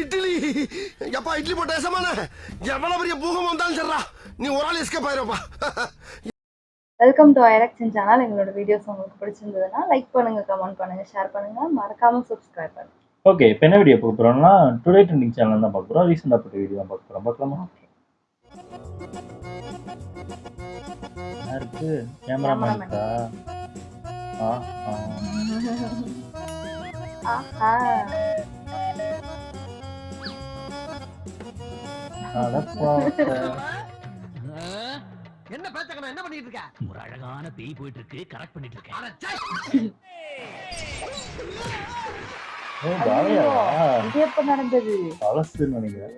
இட்லி எப்பா இட்லி போட்ட ஏசமான எவ்வளவு பெரிய பூகம் வந்தாலும் சரிடா நீ ஒரு ஆள் எஸ்கேப் ஆயிருப்பா. வெல்கம் டு ஐரக்ஷன் சேனல். எங்களோட வீடியோஸ் உங்களுக்கு பிடிச்சிருந்ததுன்னா லைக் பண்ணுங்க, கமெண்ட் பண்ணுங்க, ஷேர் பண்ணுங்க, மறக்காம சப்ஸ்கிரைப் பண்ணுங்க. ஓகே, இப்போ என்ன வீடியோ பார்க்க போறோம்னா டுடே ட்ரெண்டிங் சேனல் தான் பார்க்க போறோம். ரீசெண்டாக போட்ட வீடியோ தான் பார்க்க போறோம். பார்க்கலாமா? ஓகே. யாருக்கு? கேமராமேனுக்கா? ஆஹா. என்ன பேச்சக்கணும்? என்ன பண்ணிட்டு இருக்க? ஒரு அழகான பேய் போயிட்டு இருக்கு, கரெக்ட் பண்ணிட்டு இருக்கேன். இது எப்ப நடந்தது? பழசுன்னு நினைக்கிறேன்.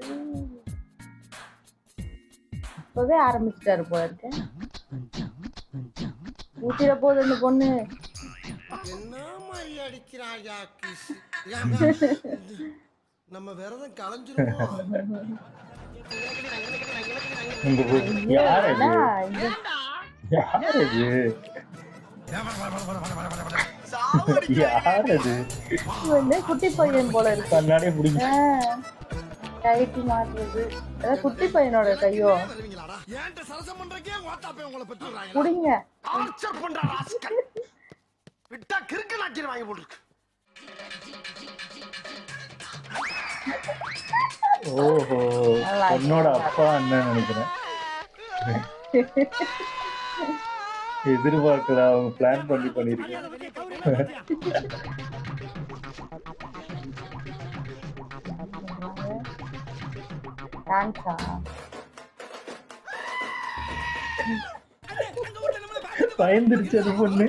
இப்பவே ஆரம்பிச்சிட்டாரு போல இருக்கு. ஊட்டிட போகுது அந்த பொண்ணு. என்ன மாதிரி அடிக்கிறாயா கிஸ்? நம்ம விரதம் கலைஞ்சிருவோம். யார் இது? யார் இது? யார் இது? வந்து குட்டி பையன் போல இருக்கு. கண்ணாடியே பிடிங்க. கைட்டி மாட்டுறது அதான் குட்டி பையனோட கையோ. ஏன்ட்ட சரசம் பண்றக்கே வாட்டாப்பே உங்களை பெற்றுறாங்க. புடிங்க. டார்ச்சர் பண்ற ராஸ்கல். விட்டா கிறுக்கு நாக்கிர வாங்கி போட்டுருக்கு. ஓஹோ, என்னோட அப்பா அண்ணன் நினைக்கிறேன். எதிர்பார்க்கல, அவங்க பிளான் பண்ணி பண்ணிருக்கேன். பயந்துருச்சு அது பொண்ணு.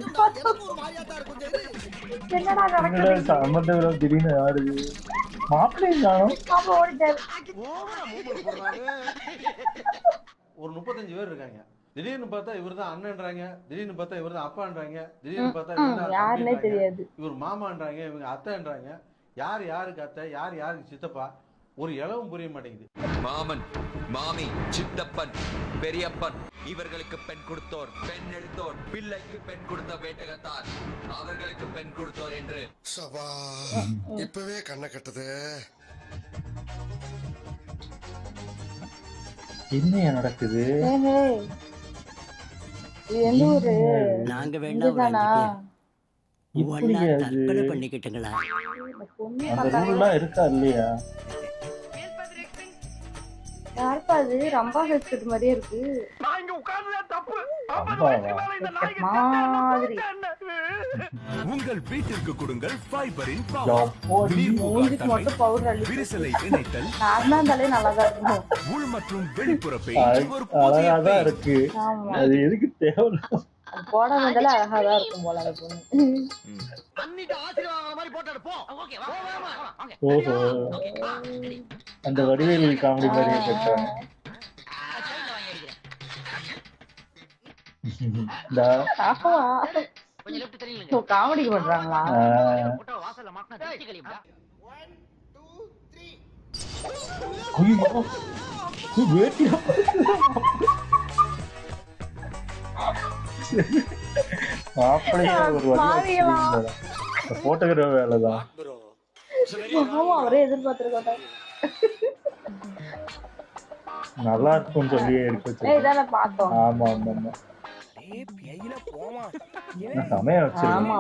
சம்பந்தம் திடீர்னு ஆடுது. மாப்பிள்ளையும் காணும். ஒரு 35 பேர் இருக்காங்க. திடீர்னு பார்த்தா இவர் தான் அண்ணன்றாங்க, திடீர்னு பார்த்தா இவர் தான் அப்பான்றாங்க, திடீர்னு பார்த்தா யாருன்னே தெரியாது, இவர் மாமான்றாங்க, இவங்க அத்தைன்றாங்க. யார் யாருக்கு அத்தை, யார் யாருக்கு சித்தப்பா, ஒரு இளவும் புரிய மாட்டேங்குது. மாமன், மாமி, சித்தப்பன், பெரியப்பன், இவர்களுக்கு பெண் கொடுத்தோர், பெண் எடுத்தோர், பிள்ளைக்கு பெண் கொடுத்த வேட்டகத்தார், அவர்களுக்கு பெண் கொடுத்தோர் என்று சபா இப்பவே கண்ணை கட்டுது. என்ன நடக்குது? நாங்க வேண்டாம் பண்ணிக்கிட்டுங்களா? அந்த ரூல்லாம் இருக்கா இல்லையா? யாருப்பா அது? ரம்பா ஹெட்செட் மாதிரியே இருக்கு. மாதிரி உங்கள் வீட்டிற்கு கொடுங்கள் ஃபைபரின் மூஞ்சிக்கு மட்டும் பவுடர் அள்ளி விரிசலை இணைத்தல். நார்மலா இருந்தாலே நல்லாதான் இருக்கும். உள் மற்றும் வெளிப்புற அழகாதான் இருக்கு. அது எதுக்கு தேவை? போட வந்தாலே அழகாதான் இருக்கும் போல அந்த பொண்ணு. ஓஹோ, அந்த வடிவேலு காமெடி மாதிரியே கட்டுறாங்க. காமெடிக்கு பண்றாங்களா? மாப்பிள்ளைய ஒரு போட்டோகிராஃபர் வேலைதான். அவரே எதிர்பார்த்திருக்கா. நல்லா இருக்கும் சொல்லியே இருக்கு. பார்த்தோம். ஆமா ஆமா ஆமா, சமயம் வச்சிருக்கேன்.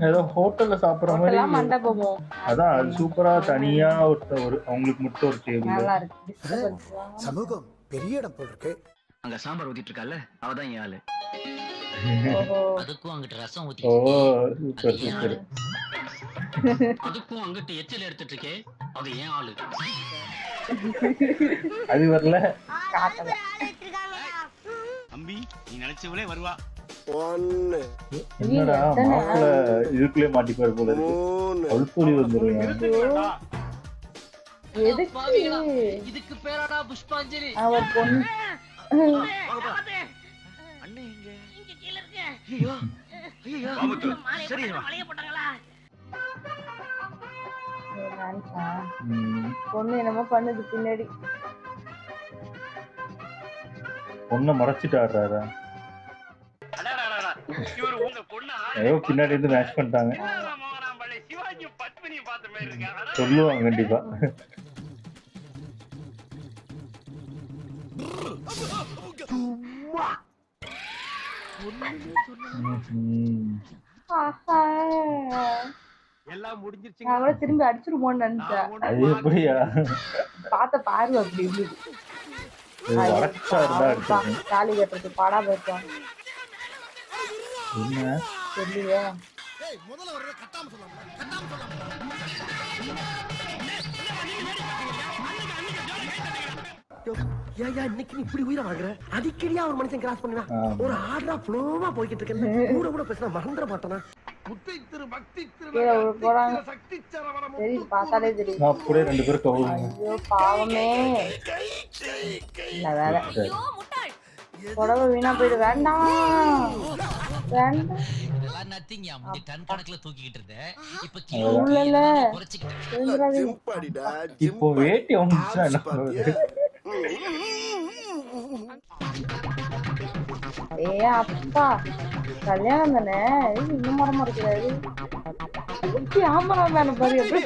ஏதோ ஹோட்டல்ல சாப்பிடுற மாதிரி மண்டபமோ, அதான் அது சூப்பரா தனியா ஒரு அவங்களுக்கு மட்டும் ஒரு டேபிள். சமூகம் பெரிய இடம் போல் இருக்கு. அங்க சாம்பார் ஊத்திட்டு இருக்கால, அவதான் என் ஆளு. அதுக்கும் அங்கிட்ட ரசம் ஊத்தி, சூப்பர் சூப்பர். அதுக்கும் அங்கிட்ட எச்சல் எடுத்துட்டு இருக்கே, அது ஏன் ஆளு. அது வரல. அம்பி, நீ நினைச்சவளே வருவா. என்னடா மாப்பிள்ள இதுக்குள்ளே மாட்டிப்பாரு போல இருக்கு. அல்பொலி வந்துருங்க. இதுக்கு பேராடா புஷ்பாஞ்சலி. அவர் பொண்ணு அண்ணே இங்க கீழ இருக்க. ஐயோ ஐயோ, சரி மலைய போட்டாங்களா? பொண்ணு என்னமோ பண்ணுது பின்னாடி. பொண்ணை மறைச்சிட்டு ஆடுறாரா? இவர் உங்க பொண்ணு ஏதோ பின்னாடி இருந்து மேட்ச் பண்ணிட்டாங்க மோகனாம்பள்ளி சிவாஜியும் பத்மினியும் பார்த்த மாதிரி இருக்காங்க. சொல்லுவாங்க கண்டிப்பா. ஆஹா. எல்லாம் முடிஞ்சிருச்சு. நான் கூட திரும்பி அடிச்சிருமோன்னு நினைச்சேன். அது எப்படியா பார்த்த பார்வை அப்படி இருந்தது. வரட்டா இருந்தா எடுத்துக்கணும். தாலி கட்டுறது பாடா போயிருப்பாங்க. என்ன தெரியலையா? முதல்ல வர்ற கட்டாம சொல்லாம ஏயா இன்னைக்கு நீ இப்படி உயிரை வாங்குற? அடிக்கடியா ஒரு மனுஷன் கிராஸ் பண்ணுவேன். ஒரு ஆர்டரா ஃப்ளோவா போய்கிட்டு இருக்கேன். கூட கூட பேசினா மறந்துட மாட்டேனா? முத்தை திரு பக்தி கீழே போறாங்க. சக்தி சரவணம் தெரியுது, பார்த்தாலே தெரியுது. நான் அப்படியே 2 பேரும் கவுளுங்க. ஐயோ பாவமே. இல்ல வேற புடவை வீணா போயிடு. வேண்டாம் வேண்டாம். இதெல்லாம் நத்திங் அப்படி டன் கணக்குல தூக்கிட்டு இருந்தேன். இப்ப இல்ல குறைச்சிக்கிட்டேன். செம்பாடிடா. இப்போ வேட்டி வந்துச்சுன்னா என்ன பண்ணுறது? ஏ அப்பா கல்யாணம் தானே, இன்னும் மரமா இருக்கிறாரு. ஆமா மேல பாரு எப்படி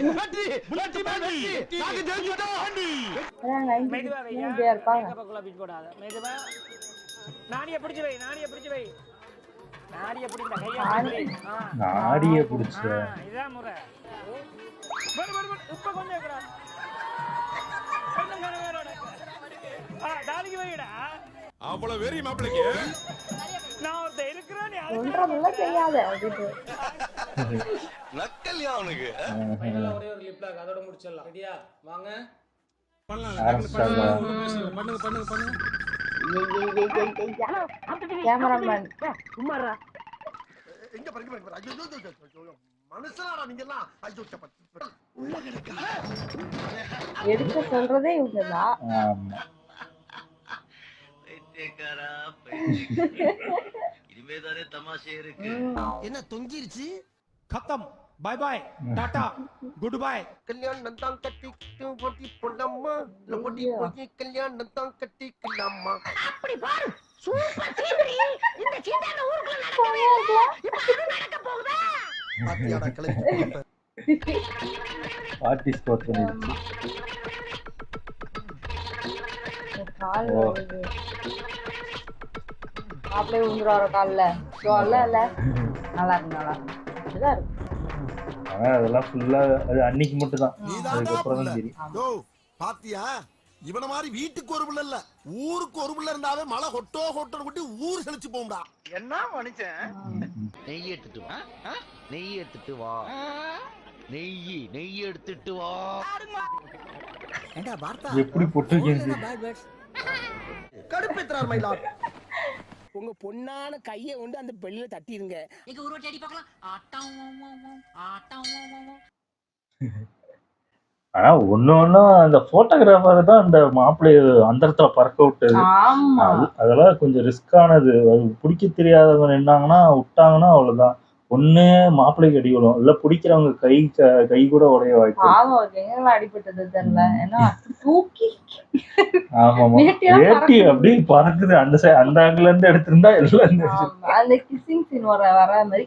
இருப்பாங்க. நாடிய பிடிச்சு வை, நாடிய பிடிச்சு வை. நாடிய பிடிச்ச கையா நாடிய பிடிச்ச இதான் முறை. வரு வரு வரு இப்ப கொஞ்சம் இருக்கறா. கொஞ்சம் கரவேறோட. டாலிக்கு வைடா. அவ்வளவு வெறி மாப்பிளைக்கு. நான் ஒருத்த இருக்கிறேன். நீ ஒன்றதெல்லாம் செய்யாத அப்படின்ட்டு. நக்கல்யா அவனுக்கு. ஃபைனலா ஒரே ஒரு லிப் லாக் அதோட முடிச்சிடலாம். ரெடியா? வாங்க கேமராமேன் சும்மாறா. எங்க பாருங்க பாருங்க. ஐயோ மனுஷனாடா நீங்க எல்லாம். ஐயோ உள்ள கிடக்கா. எடுக்க சொல்றதே இவங்கதான். ஆமா பைத்தியக்காரா இனிமேதானே தமாஷே இருக்கு. என்ன தொங்கிருச்சு? खत्म bye bye tata goodbye. கல்யாணம் தான் கட்டிட்டு ஓட்டி போடலாமா? ஓட்டி போய் கல்யாணம் தான் கட்டிக்கலாமா? அப்படி பாரு. Super scenery. இந்த சீனரி ஊருக்குள்ள நடக்கவே இல்ல. இப்ப அது நடக்க போகுதா? பாத்தியாடா கிளம்பி. பார்ட்டி ஸ்பாட் பண்ணிருச்சு. கால் வருது. அப்படியே விழுந்துருவாரோ கால்ல. சொல்ல இல்ல. நல்லா இருக்கு நல்லா இருக்கு. இதுதான் இருக்கு. ஆனா அதெல்லாம் ஃபுல்லா அது அன்னைக்கு மட்டும் தான். அதுக்கப்புறம் தான் தெரியும். யோ பாத்தியா? இவன மாதிரி வீட்டுக்கு ஒரு பிள்ளை இல்ல, ஊருக்கு ஒரு பிள்ளை இருந்தாவே மழை ஹொட்டோ ஹொட்டோ கொட்டி ஊர் செழிச்சு போகும்டா. என்ன மனுஷன்? நெய் எடுத்துட்டு வா. நெய் எடுத்துட்டு வா. நெய் எடுத்துட்டு வா. ஏண்டா வார்த்தா எப்படி போட்டுருக்கீங்க? கடுப்பேத்துறார் மயிலாட். உங்க பொண்ணான கையை கொண்டு அந்த பெல்லில தட்டிடுங்க. எங்க ஒரு வாட்டி அடி பார்க்கலாம். ஆட்டம் ஆட்டம். ஆனா ஒண்ணு அந்த போட்டோகிராஃபர் தான் அந்த மாப்பிள்ளை அந்த இடத்துல பறக்க விட்டது. ஆமா அதெல்லாம் கொஞ்சம் ரிஸ்கானது. அது பிடிக்க தெரியாதவங்க நின்னாங்கன்னா விட்டாங்கன்னா அவ்வளவுதான். ஒண்ணு மாப்பிள்ளைக்கு அடி விழும், இல்ல பிடிக்கிறவங்க கை கூட உடைய வாய்ப்பு. பாவம் எங்கெல்லாம் அடிபட்டது தெரியல. ஏன்னா தூக்கி ஆமா வேட்டி அப்படியே பறக்குது. அந்த ஆங்கில இருந்து எடுத்திருந்தா எல்லாம் அந்த கிசிங் சீன் வர மாதிரி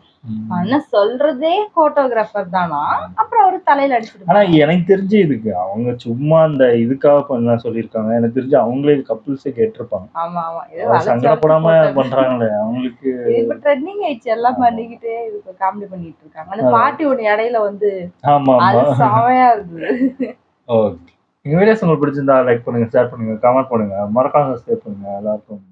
அண்ணன் சொல்றதே போட்டோகிராஃபர் தானா, அப்புறம் அவரு தலையில அடிச்சிருக்காங்க. ஆனா எனக்கு தெரிஞ்சு இதுக்கு அவங்க சும்மா அந்த இதுக்காக பண்ண சொல்லியிருக்காங்க. எனக்கு தெரிஞ்சு அவங்களே கப்புள்ஸே கேட்டிருப்பாங்க. ஆமா ஆமா சங்கடப்படாம பண்றாங்களே அவங்களுக்கு. இப்ப ட்ரெண்டிங் ஆயிடுச்சு, எல்லாம் பண்ணிக்கிட்டே இதுக்கு காமெடி பண்ணிட்டு இருக்காங்க. அந்த பாட்டி ஒண்ணு இடையில வந்து ஆமா அது செமையா இருக்குது. ஓகே, எங்க வீடியோஸ் உங்களுக்கு பிடிச்சிருந்தா லைக் பண்ணுங்க, ஷேர் பண்ணுங்க, கமெண்ட் பண்ணுங்க, மறக்காம சப்ஸ்கிரைப் பண்ணுங்க. எல்லாருக்கும்